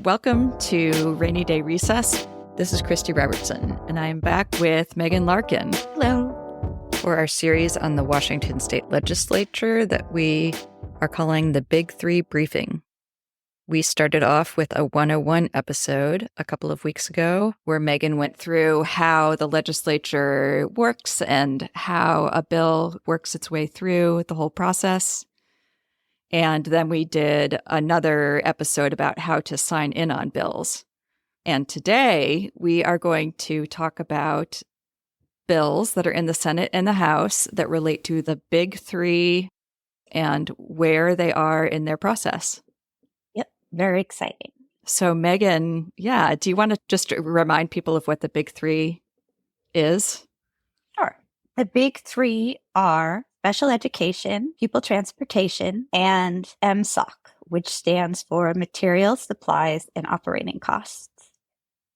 Welcome to Rainy Day Recess. This is Christy Robertson, and I am back with Megan Larkin. Hello. For our series on the Washington State Legislature that we are calling the Big Three Briefing. We started off with a 101 episode a couple of weeks ago where Megan went through how the legislature works and how a bill works its way through the whole process. And then we did another episode about how to sign in on bills. And today we are going to talk about bills that are in the Senate and the House that relate to the Big Three and where they are in their process. Yep, very exciting. So Megan, do you want to just remind people of what the Big Three is? Sure. The Big Three are special education, pupil transportation, and MSOC, which stands for materials, supplies, and operating costs.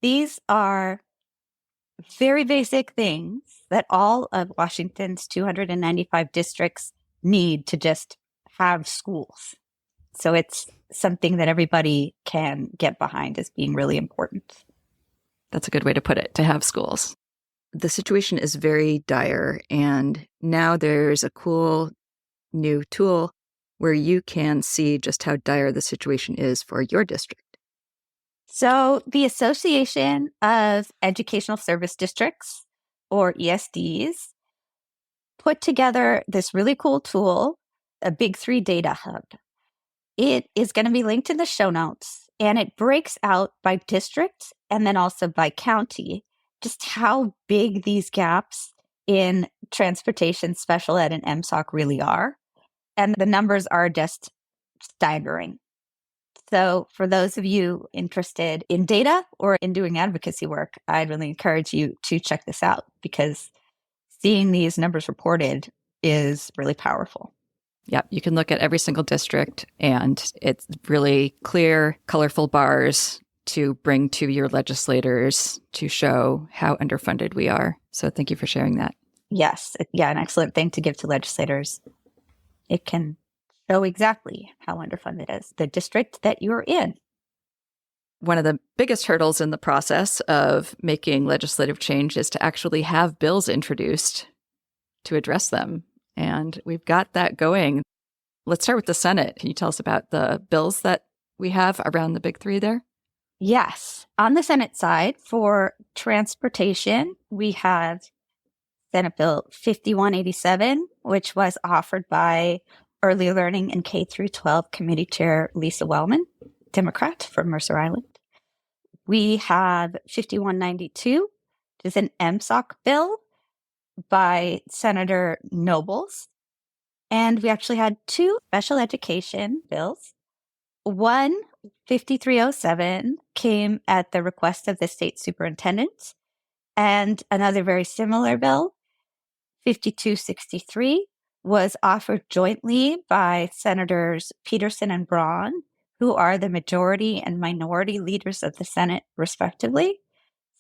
These are very basic things that all of Washington's 295 districts need to just have schools. So it's something that everybody can get behind as being really important. That's a good way to put it, to have schools. The situation is very dire, and now there's a cool new tool where you can see just how dire the situation is for your district. So the Association of Educational Service Districts, or ESDs, put together this really cool tool, a Big Three data hub. It is going to be linked in the show notes, and it breaks out by district and then also by county just how big these gaps in transportation, special ed, and MSOC really are. And the numbers are just staggering. So for those of you interested in data or in doing advocacy work, I'd really encourage you to check this out because seeing these numbers reported is really powerful. Yeah, you can look at every single district and it's really clear, colorful bars to bring to your legislators to show how underfunded we are. So thank you for sharing that. Yes. Yeah, an excellent thing to give to legislators. It can show exactly how underfunded is the district that you're in. One of the biggest hurdles in the process of making legislative change is to actually have bills introduced to address them. And we've got that going. Let's start with the Senate. Can you tell us about the bills that we have around the Big Three there? Yes. On the Senate side, for transportation, we have Senate Bill 5187, which was offered by Early Learning and K through 12 Committee Chair Lisa Wellman, Democrat from Mercer Island. We have 5192, which is an MSOC bill by Senator Nobles. And we actually had two special education bills. One, 5307, came at the request of the state superintendent, and another very similar bill, 5263, was offered jointly by Senators Peterson and Braun, who are the majority and minority leaders of the Senate, respectively.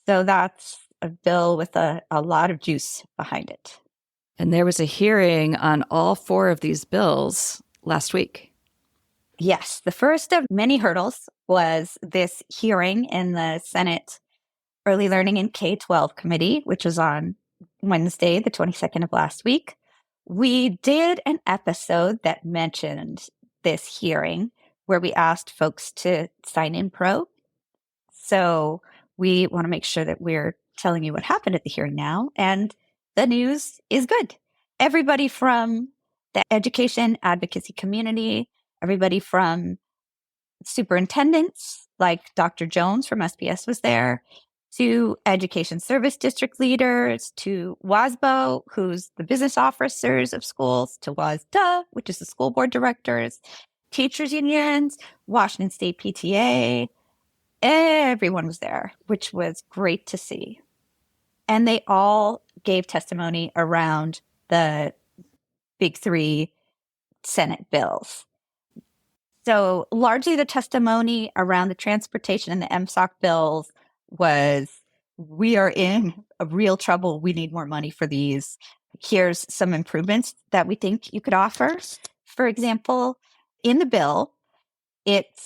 So that's a bill with a lot of juice behind it. And there was a hearing on all four of these bills last week. Yes, the first of many hurdles was this hearing in the Senate Early Learning and K-12 Committee, which was on Wednesday, the 22nd of last week. We did an episode that mentioned this hearing where we asked folks to sign in pro. So we want to make sure that we're telling you what happened at the hearing now. And the news is good. Everybody from the education advocacy community, everybody from superintendents like Dr. Jones from SPS was there, to education service district leaders, to WASBO, who's the business officers of schools, to WASDA, which is the school board directors, teachers unions, Washington State PTA. Everyone was there, which was great to see. And they all gave testimony around the Big Three Senate bills. So largely the testimony around the transportation and the MSOC bills was, we are in a real trouble. We need more money for these. Here's some improvements that we think you could offer. For example, in the bill, it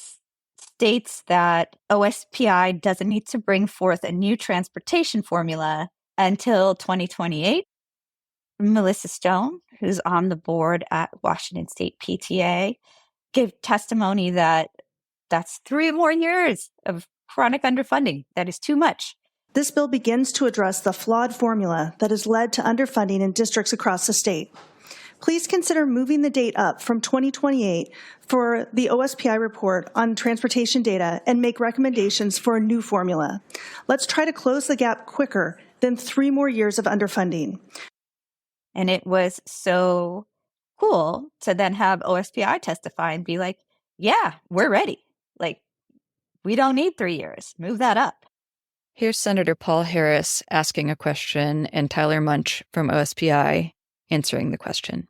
states that OSPI doesn't need to bring forth a new transportation formula until 2028. Melissa Stone, who's on the board at Washington State PTA, gave testimony that that's 3 more years of chronic underfunding. That is too much. This bill begins to address the flawed formula that has led to underfunding in districts across the state. Please consider moving the date up from 2028 for the OSPI report on transportation data and make recommendations for a new formula. Let's try to close the gap quicker than 3 more years of underfunding. And it was so cool to then have OSPI testify and be like, yeah, we're ready. Like, we don't need 3 years. Move that up. Here's Senator Paul Harris asking a question and Tyler Munch from OSPI answering the question.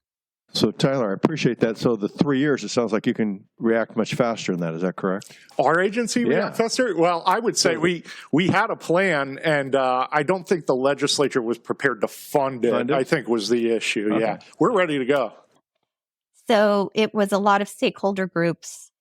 So, Tyler, I appreciate that. So the 3 years, it sounds like you can react much faster than that. Is that correct? Our agency react faster? Well, I would say we had a plan, and I don't think the legislature was prepared to fund it, I think was the issue. Okay. Yeah, we're ready to go. So it was a lot of stakeholder groups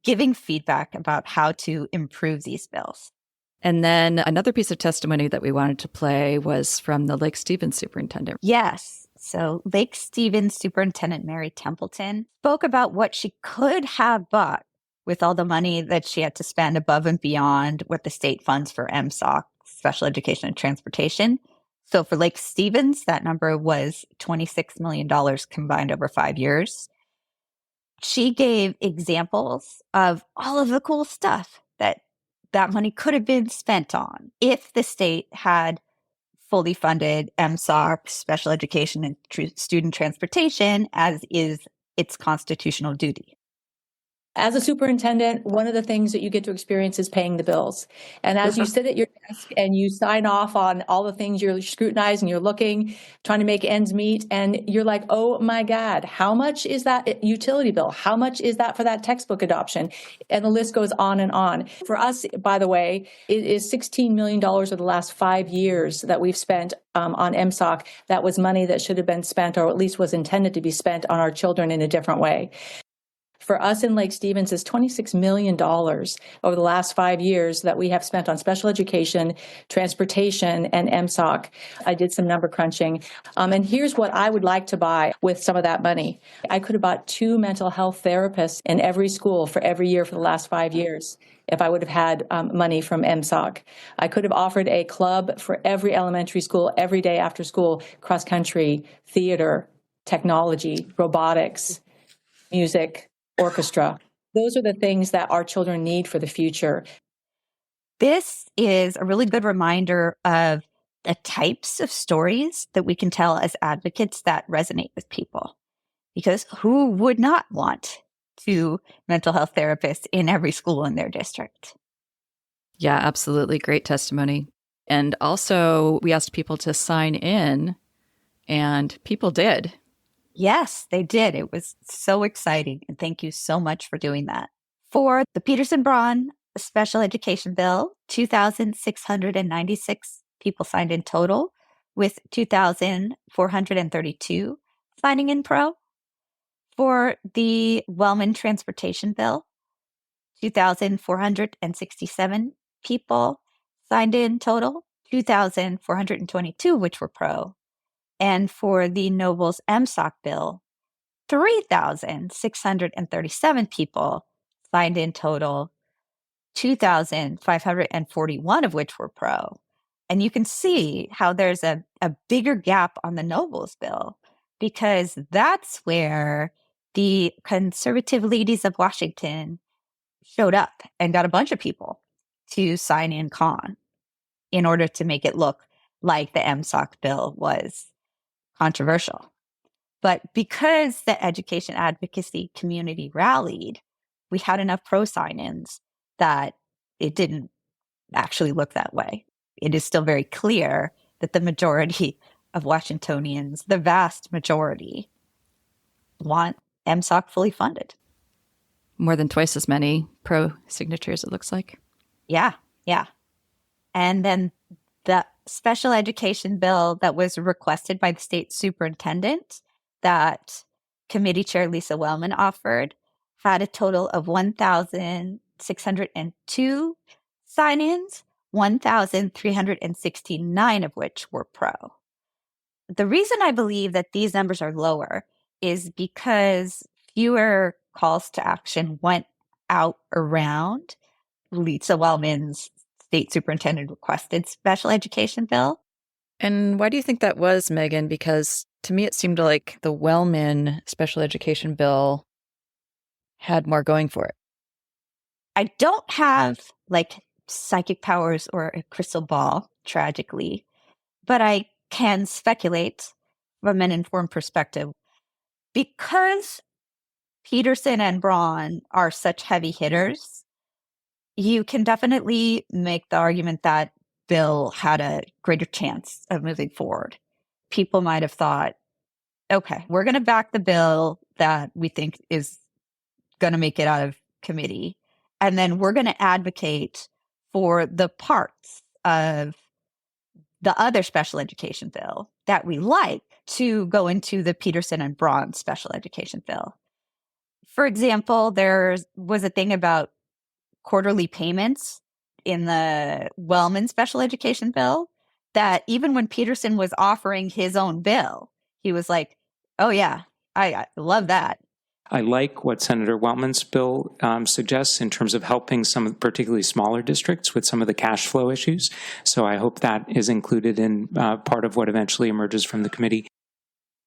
giving feedback about how to improve these bills. And then another piece of testimony that we wanted to play was from the Lake Stevens superintendent. Yes. So Lake Stevens Superintendent Mary Templeton spoke about what she could have bought with all the money that she had to spend above and beyond what the state funds for MSOC, special education and transportation. So for Lake Stevens, that number was $26 million combined over 5 years. She gave examples of all of the cool stuff that money could have been spent on if the state had fully funded MSOC, special education, and student transportation, as is its constitutional duty. As a superintendent, one of the things that you get to experience is paying the bills. And as you sit at your desk and you sign off on all the things you're scrutinizing, you're looking, trying to make ends meet, and you're like, oh my God, how much is that utility bill? How much is that for that textbook adoption? And the list goes on and on. For us, by the way, it is $16 million over the last 5 years that we've spent on MSOC. That was money that should have been spent, or at least was intended to be spent, on our children in a different way. For us in Lake Stevens is $26 million over the last 5 years that we have spent on special education, transportation, and MSOC. I did some number crunching. And here's what I would like to buy with some of that money. I could have bought 2 mental health therapists in every school for every year for the last 5 years if I would have had money from MSOC. I could have offered a club for every elementary school every day after school, cross country, theater, technology, robotics, music, orchestra. Those are the things that our children need for the future. This is a really good reminder of the types of stories that we can tell as advocates that resonate with people. Because who would not want 2 mental health therapists in every school in their district? Yeah, absolutely. Great testimony. And also, we asked people to sign in, and people did. Yes, they did. It was so exciting. And thank you so much for doing that. For the Peterson-Braun special education bill, 2,696 people signed in total, with 2,432 signing in pro. For the Wellman transportation bill, 2,467 people signed in total, 2,422 which were pro. And for the Nobles MSOC bill, 3,637 people signed in total, 2,541 of which were pro. And you can see how there's a bigger gap on the Nobles bill, because that's where the conservative ladies of Washington showed up and got a bunch of people to sign in con in order to make it look like the MSOC bill was controversial. But because the education advocacy community rallied, we had enough pro sign-ins that it didn't actually look that way. It is still very clear that the majority of Washingtonians, the vast majority, want MSOC fully funded. More than twice as many pro signatures, it looks like. Yeah. And then the special education bill that was requested by the state superintendent that committee chair Lisa Wellman offered had a total of 1,000 1,602 sign-ins, 1,369 of which were pro. The reason I believe that these numbers are lower is because fewer calls to action went out around Lisa Wellman's state superintendent requested special education bill. And why do you think that was, Megan? Because to me, it seemed like the Wellman special education bill had more going for it. I don't have like psychic powers or a crystal ball, tragically, but I can speculate from an informed perspective. Because Peterson and Braun are such heavy hitters, you can definitely make the argument that bill had a greater chance of moving forward. People might have thought, okay, we're going to back the bill that we think is going to make it out of committee. And then we're going to advocate for the parts of the other special education bill that we like to go into the Peterson and Braun special education bill. For example, there was a thing about quarterly payments in the Wellman special education bill that even when Peterson was offering his own bill, he was like, oh yeah, I love that. I like what Senator Wellman's bill suggests in terms of helping some particularly smaller districts with some of the cash flow issues. So I hope that is included in part of what eventually emerges from the committee.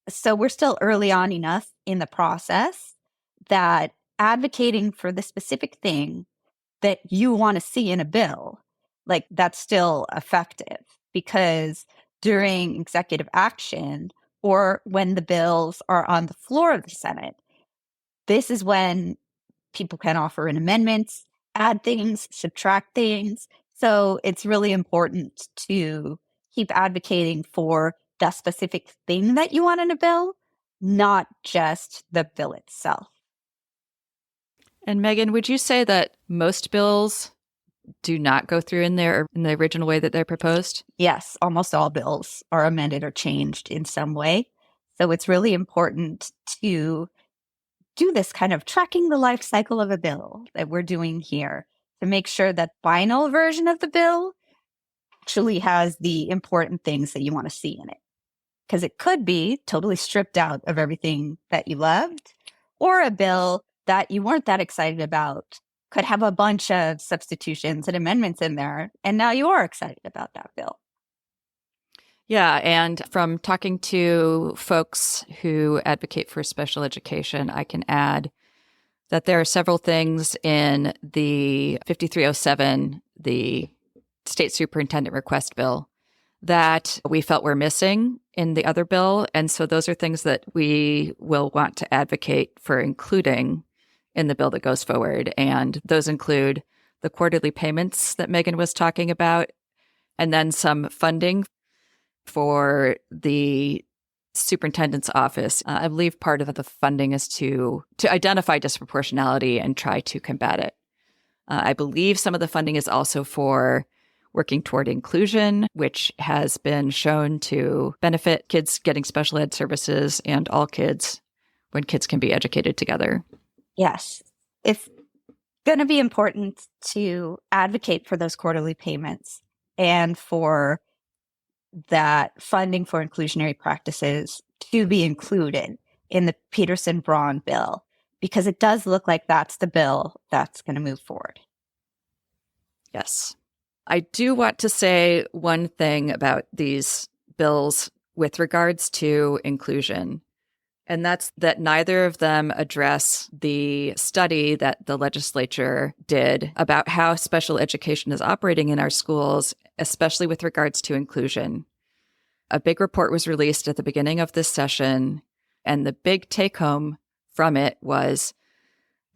So we're still early on enough in the process that advocating for the specific thing that you want to see in a bill, like that's still effective, because during executive action or when the bills are on the floor of the Senate, this is when people can offer in amendments, add things, subtract things. So it's really important to keep advocating for the specific thing that you want in a bill, not just the bill itself. And Megan, would you say that most bills do not go through in the original way that they're proposed? Yes, almost all bills are amended or changed in some way. So it's really important to do this kind of tracking the life cycle of a bill that we're doing here to make sure that final version of the bill actually has the important things that you want to see in it. Because it could be totally stripped out of everything that you loved, or a bill that you weren't that excited about could have a bunch of substitutions and amendments in there, and now you are excited about that bill. Yeah, and from talking to folks who advocate for special education, I can add that there are several things in the 5307, the state superintendent request bill, that we felt were missing in the other bill. And so those are things that we will want to advocate for including in the bill that goes forward. And those include the quarterly payments that Megan was talking about, and then some funding for the superintendent's office. I believe part of the funding is to identify disproportionality and try to combat it. I believe some of the funding is also for working toward inclusion, which has been shown to benefit kids getting special ed services and all kids when kids can be educated together. Yes. It's going to be important to advocate for those quarterly payments and for that funding for inclusionary practices to be included in the Peterson-Braun bill, because it does look like that's the bill that's going to move forward. Yes. I do want to say one thing about these bills with regards to inclusion, and that's that neither of them address the study that the legislature did about how special education is operating in our schools, especially with regards to inclusion. A big report was released at the beginning of this session, and the big take-home from it was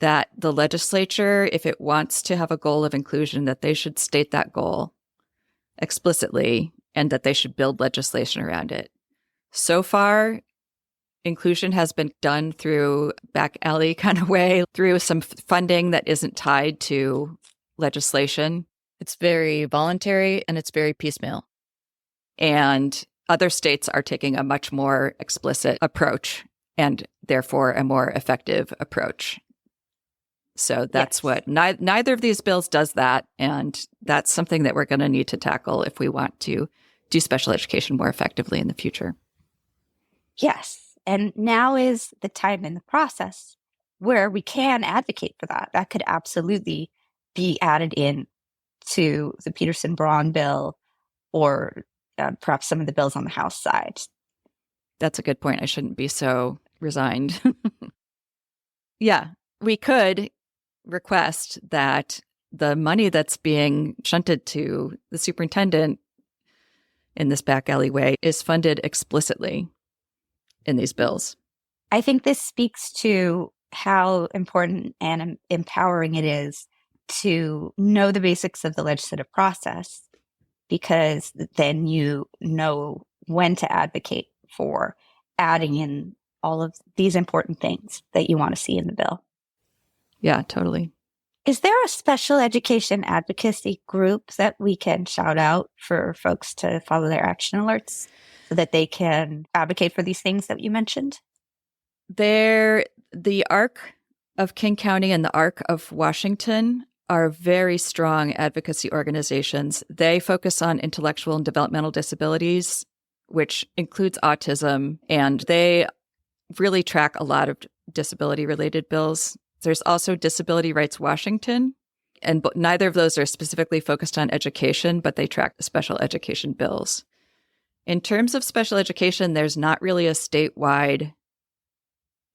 that the legislature, if it wants to have a goal of inclusion, that they should state that goal explicitly and that they should build legislation around it. So far, inclusion has been done through back alley kind of way, through some funding that isn't tied to legislation. It's very voluntary and it's very piecemeal. And other states are taking a much more explicit approach and therefore a more effective approach. So that's Yes. what neither of these bills does that. And that's something that we're going to need to tackle if we want to do special education more effectively in the future. Yes. And now is the time in the process where we can advocate for that. That could absolutely be added in to the Peterson-Braun bill or perhaps some of the bills on the House side. That's a good point. I shouldn't be so resigned. Yeah, we could request that the money that's being shunted to the superintendent in this back alleyway is funded explicitly in these bills. I think this speaks to how important and empowering it is to know the basics of the legislative process, because then you know when to advocate for adding in all of these important things that you want to see in the bill. Yeah, totally. Is there a special education advocacy group that we can shout out for folks to follow their action alerts so that they can advocate for these things that you mentioned? The ARC of King County and the ARC of Washington are very strong advocacy organizations. They focus on intellectual and developmental disabilities, which includes autism, and they really track a lot of disability-related bills. There's also Disability Rights Washington, and neither of those are specifically focused on education, but they track special education bills. In terms of special education, there's not really a statewide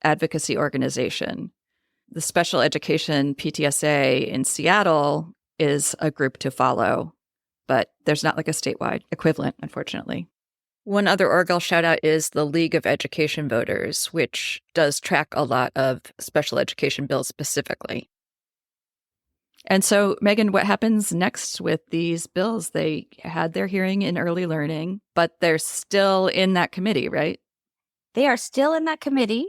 advocacy organization. The Special Education PTSA in Seattle is a group to follow, but there's not like a statewide equivalent, unfortunately. One other org I'll shout out is the League of Education Voters, which does track a lot of special education bills specifically. And so, Megan, what happens next with these bills? They had their hearing in early learning, but they're still in that committee, right? They are still in that committee,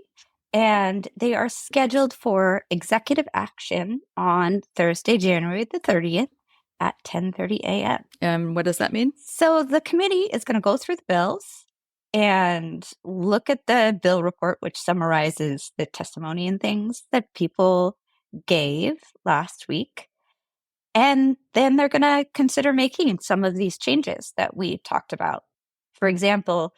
and they are scheduled for executive action on Thursday, January the 30th at 10:30 a.m. And what does that mean? So the committee is going to go through the bills and look at the bill report, which summarizes the testimony and things that people gave last week. And then they're going to consider making some of these changes that we talked about. For example,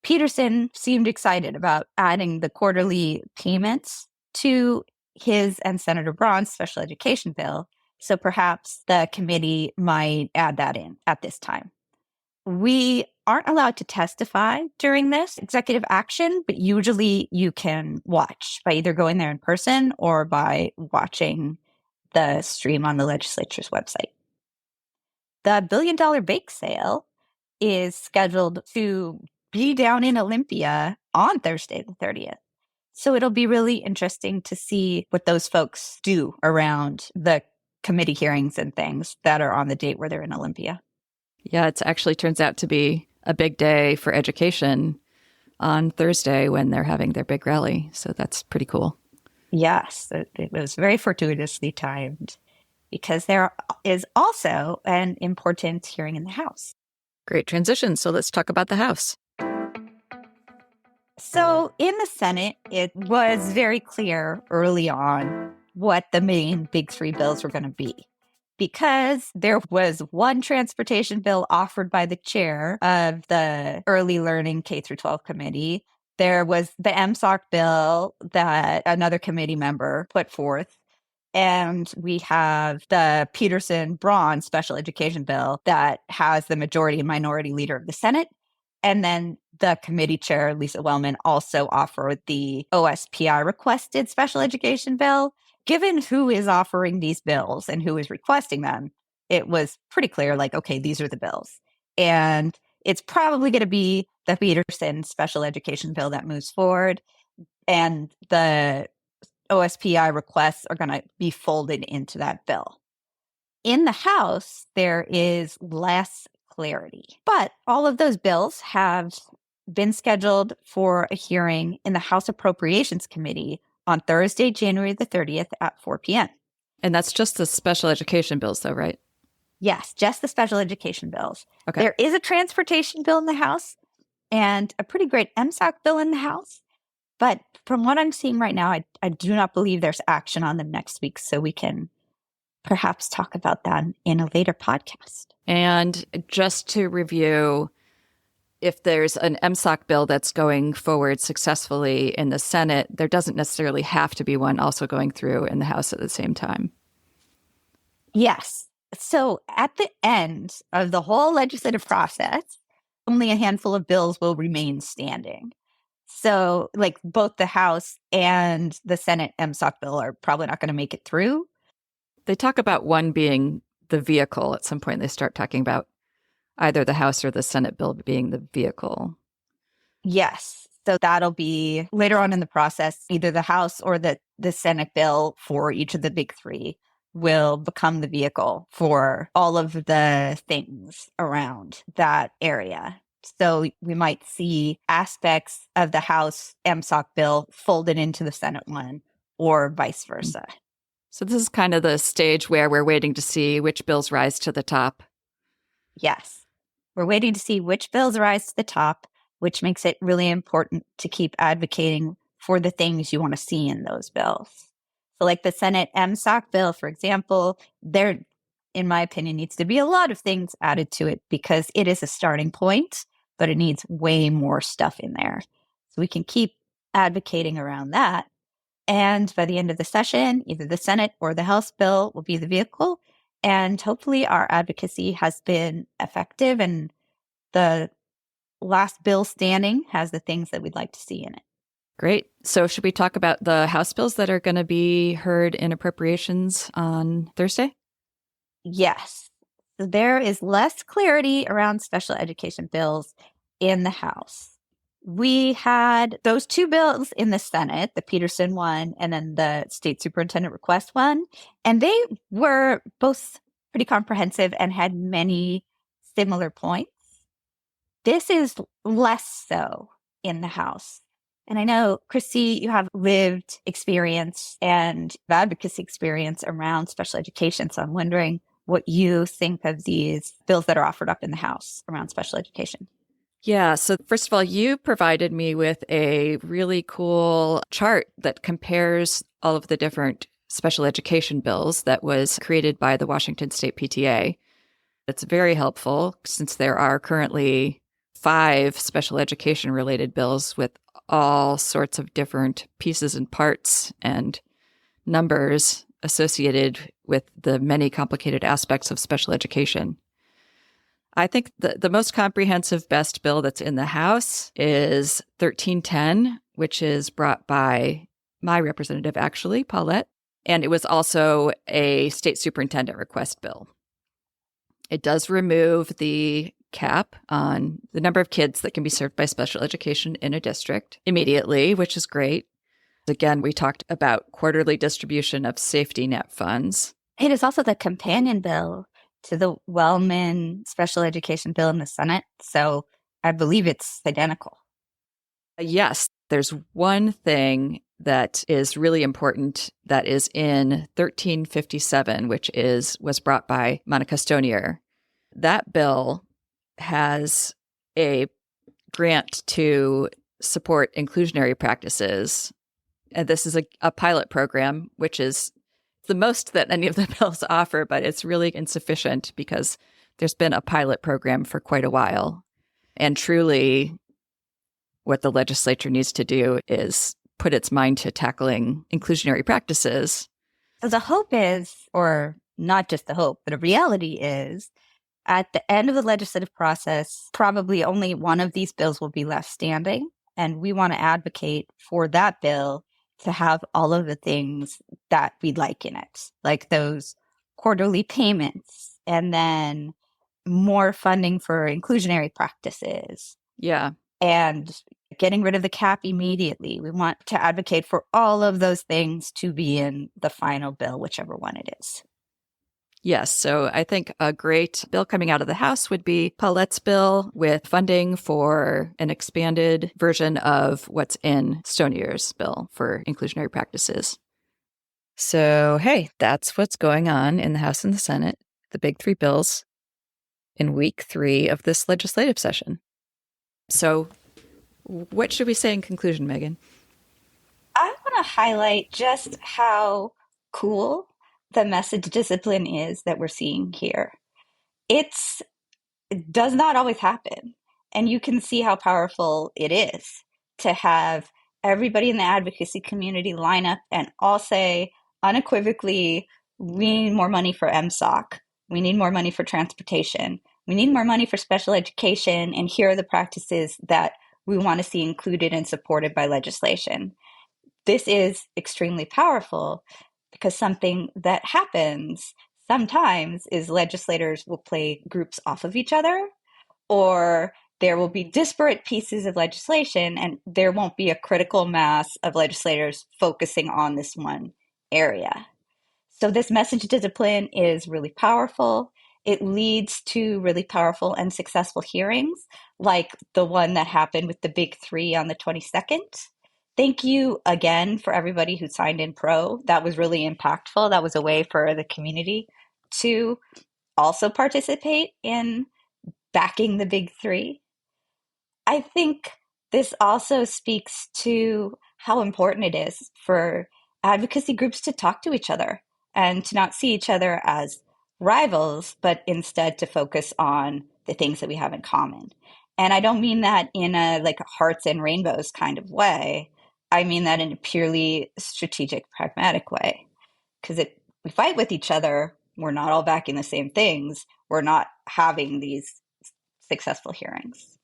Peterson seemed excited about adding the quarterly payments to his and Senator Braun's special education bill. So perhaps the committee might add that in at this time. We aren't allowed to testify during this executive action, but usually you can watch by either going there in person or by watching the stream on the legislature's website. The $1 billion bake sale is scheduled to be down in Olympia on Thursday the 30th. So it'll be really interesting to see what those folks do around the committee hearings and things that are on the date where they're in Olympia. Yeah, it actually turns out to be a big day for education on Thursday when they're having their big rally. So that's pretty cool. Yes, it was very fortuitously timed because there is also an important hearing in the House. Great transition. So let's talk about the House. So in the Senate, it was very clear early on what the main big three bills were going to be, because there was one transportation bill offered by the chair of the Early Learning K-12 Committee. There was the MSOC bill that another committee member put forth. And we have the Peterson-Braun special education bill that has the majority and minority leader of the Senate. And then the committee chair, Lisa Wellman, also offered the OSPI requested special education bill. Given who is offering these bills and who is requesting them, it was pretty clear, like, okay, these are the bills. And it's probably going to be the Peterson special education bill that moves forward. And the OSPI requests are going to be folded into that bill. In the House, there is less clarity, but all of those bills have been scheduled for a hearing in the House Appropriations Committee on Thursday, January the 30th at 4 p.m. And that's just the special education bills, though, right? Yes, just the special education bills. Okay. There is a transportation bill in the House and a pretty great MSOC bill in the House. But from what I'm seeing right now, I do not believe there's action on them next week. So we can perhaps talk about that in a later podcast. And just to review, if there's an MSOC bill that's going forward successfully in the Senate, there doesn't necessarily have to be one also going through in the House at the same time. Yes. So at the end of the whole legislative process, only a handful of bills will remain standing. So like both the House and the Senate MSOC bill are probably not going to make it through. They talk about one being the vehicle. At some point, they start talking about either the House or the Senate bill being the vehicle. Yes. So that'll be later on in the process, either the House or the Senate bill for each of the big three will become the vehicle for all of the things around that area. So we might see aspects of the House MSOC bill folded into the Senate one or vice versa. So this is kind of the stage where we're waiting to see which bills rise to the top. Yes. We're waiting to see which bills rise to the top, which makes it really important to keep advocating for the things you want to see in those bills. So like the Senate MSOC bill, for example, there, in my opinion, needs to be a lot of things added to it because it is a starting point, but it needs way more stuff in there. So we can keep advocating around that. And by the end of the session, either the Senate or the House bill will be the vehicle. And hopefully our advocacy has been effective and the last bill standing has the things that we'd like to see in it. Great. So should we talk about the House bills that are going to be heard in appropriations on Thursday? Yes. So there is less clarity around special education bills in the House. We had those two bills in the Senate, the Peterson one and then the state superintendent request one, and they were both pretty comprehensive and had many similar points. This is less so in the House. And I know, Christy, you have lived experience and advocacy experience around special education. So I'm wondering what you think of these bills that are offered up in the House around special education. Yeah. So first of all, you provided me with a really cool chart that compares all of the different special education bills that was created by the Washington State PTA. It's very helpful since there are currently 5 special education related bills with all sorts of different pieces and parts and numbers associated with the many complicated aspects of special education. I think the most comprehensive best bill that's in the House is 1310, which is brought by my representative, actually, Paulette. And it was also a state superintendent request bill. It does remove the cap on the number of kids that can be served by special education in a district immediately, which is great. Again, we talked about quarterly distribution of safety net funds. It is also the companion bill to the Wellman special education bill in the Senate. So I believe it's identical. Yes, there's one thing that is really important that is in 1357, which was brought by Monica Stonier. That bill has a grant to support inclusionary practices. And this is a pilot program, which is the most that any of the bills offer, but it's really insufficient because there's been a pilot program for quite a while. And truly, what the legislature needs to do is put its mind to tackling inclusionary practices. So the hope is, or not just the hope, but a reality is, at the end of the legislative process, probably only one of these bills will be left standing. And we want to advocate for that bill to have all of the things that we'd like in it, like those quarterly payments and then more funding for inclusionary practices. Yeah. And getting rid of the cap immediately. We want to advocate for all of those things to be in the final bill, whichever one it is. Yes. So I think a great bill coming out of the House would be Paulette's bill with funding for an expanded version of what's in Stonier's bill for inclusionary practices. So, hey, that's what's going on in the House and the Senate, the big 3 bills in week 3 of this legislative session. So what should we say in conclusion, Megan? to highlight just how cool the message discipline is that we're seeing here. It does not always happen. And you can see how powerful it is to have everybody in the advocacy community line up and all say unequivocally, we need more money for MSOC. We need more money for transportation. We need more money for special education. And here are the practices that we want to see included and supported by legislation. This is extremely powerful because something that happens sometimes is legislators will play groups off of each other, or there will be disparate pieces of legislation and there won't be a critical mass of legislators focusing on this one area. So this message discipline is really powerful. It leads to really powerful and successful hearings, like the one that happened with the Big Three on the 22nd. Thank you again for everybody who signed in pro. That was really impactful. That was a way for the community to also participate in backing the Big Three. I think this also speaks to how important it is for advocacy groups to talk to each other and to not see each other as rivals, but instead to focus on the things that we have in common. And I don't mean that in a like hearts and rainbows kind of way. I mean that in a purely strategic, pragmatic way. Because if we fight with each other, we're not all backing the same things. We're not having these successful hearings.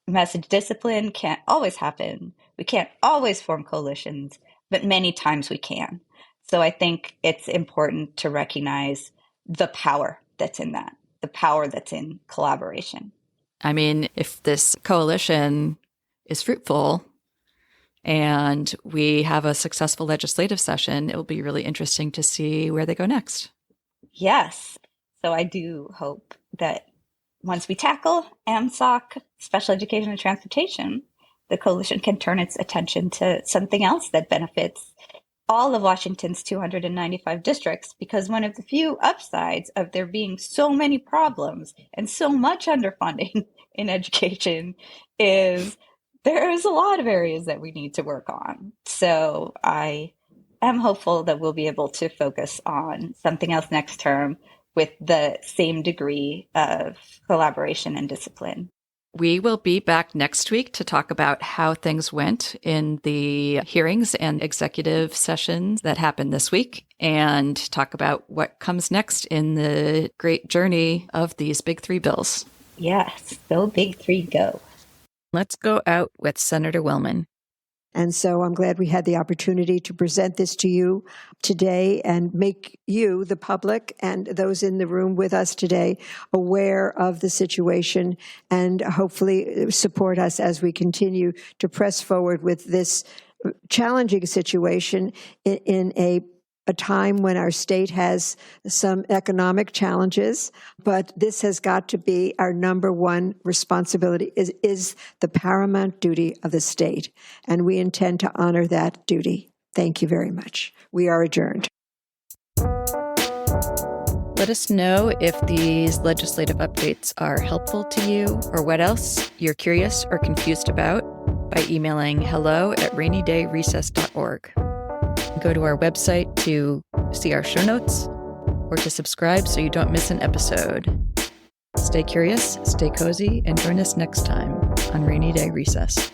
Message discipline can't always happen. We can't always form coalitions, but many times we can. So I think it's important to recognize the power that's in that, the power that's in collaboration. I mean, if this coalition is fruitful and we have a successful legislative session, it will be really interesting to see where they go next. Yes. So I do hope that once we tackle MSOC, special education and transportation, the coalition can turn its attention to something else that benefits all of Washington's 295 districts, because one of the few upsides of there being so many problems and so much underfunding in education is there's a lot of areas that we need to work on. So I am hopeful that we'll be able to focus on something else next term with the same degree of collaboration and discipline. We will be back next week to talk about how things went in the hearings and executive sessions that happened this week and talk about what comes next in the great journey of these Big Three bills. Yes, go Big Three, go. Let's go out with Senator Wellman. And so I'm glad we had the opportunity to present this to you today and make you, the public, and those in the room with us today aware of the situation and hopefully support us as we continue to press forward with this challenging situation in a time when our state has some economic challenges, but this has got to be our number one responsibility, is the paramount duty of the state, and we intend to honor that duty. Thank you very much. We are adjourned. Let us know if these legislative updates are helpful to you or what else you're curious or confused about by emailing hello@rainydayrecess.org. Go to our website to see our show notes or to subscribe so you don't miss an episode. Stay curious, stay cozy, and join us next time on Rainy Day Recess.